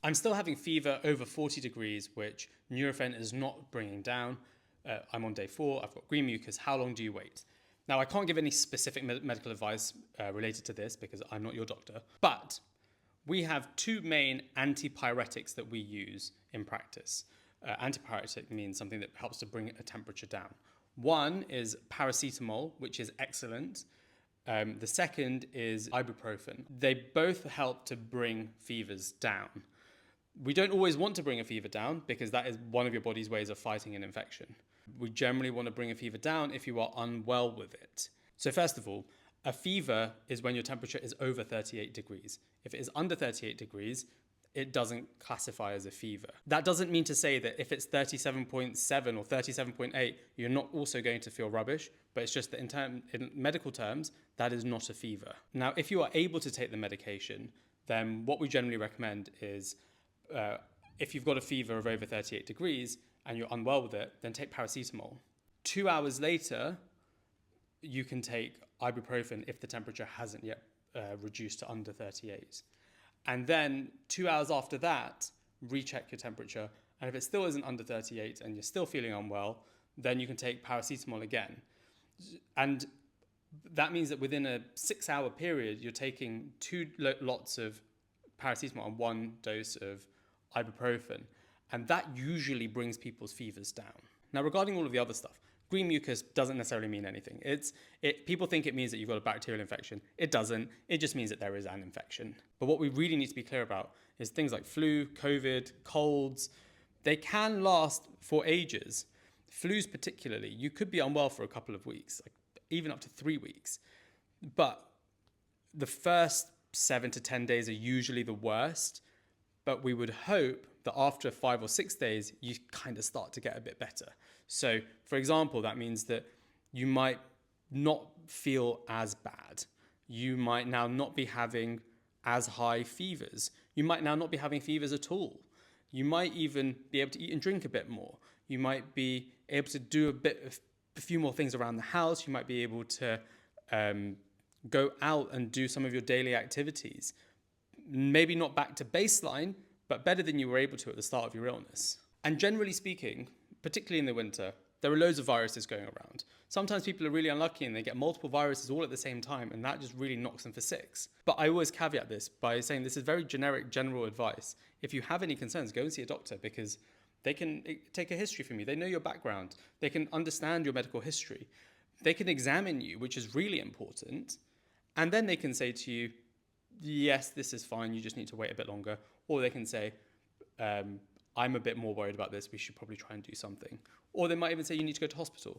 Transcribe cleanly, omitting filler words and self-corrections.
I'm still having fever over 40 degrees, which Nurofen is not bringing down. I'm on day 4, I've got green mucus. How long do you wait? Now, I can't give any specific medical advice related to this because I'm not your doctor, but we have 2 main antipyretics that we use in practice. Antipyretic means something that helps to bring a temperature down. One is paracetamol, which is excellent. The second is ibuprofen. They both help to bring fevers down. We don't always want to bring a fever down because that is one of your body's ways of fighting an infection. We generally want to bring a fever down if you are unwell with it. So first of all, a fever is when your temperature is over 38 degrees. If it is under 38 degrees, it doesn't classify as a fever. That doesn't mean to say that if it's 37.7 or 37.8, you're not also going to feel rubbish, but it's just that in medical terms, that is not a fever. Now, if you are able to take the medication, then what we generally recommend is if you've got a fever of over 38 degrees and you're unwell with it, then take paracetamol. 2 hours later, you can take ibuprofen if the temperature hasn't yet reduced to under 38. And then 2 hours after that, recheck your temperature. And if it still isn't under 38 and you're still feeling unwell, then you can take paracetamol again. And that means that within a 6-hour period, you're taking 2 lots of paracetamol and 1 dose of ibuprofen. And that usually brings people's fevers down. Now, regarding all of the other stuff, green mucus doesn't necessarily mean anything. People think it means that you've got a bacterial infection. It doesn't. It just means that there is an infection. But what we really need to be clear about is things like flu, COVID, colds. They can last for ages. Flus particularly, you could be unwell for a couple of weeks, like even up to 3 weeks. But the first 7 to 10 days are usually the worst. But we would hope that after 5 or 6 days, you kind of start to get a bit better. So, for example, that means that you might not feel as bad. You might now not be having as high fevers. You might now not be having fevers at all. You might even be able to eat and drink a bit more. You might be able to do a few more things around the house. You might be able to go out and do some of your daily activities. Maybe not back to baseline, but better than you were able to at the start of your illness. And generally speaking, particularly in the winter, there are loads of viruses going around. Sometimes people are really unlucky and they get multiple viruses all at the same time, and that just really knocks them for 6. But I always caveat this by saying this is very generic, general advice. If you have any concerns, go and see a doctor because they can take a history from you. They know your background. They can understand your medical history. They can examine you, which is really important. And then they can say to you, yes, this is fine, you just need to wait a bit longer. Or they can say, I'm a bit more worried about this, we should probably try and do something. Or they might even say you need to go to hospital.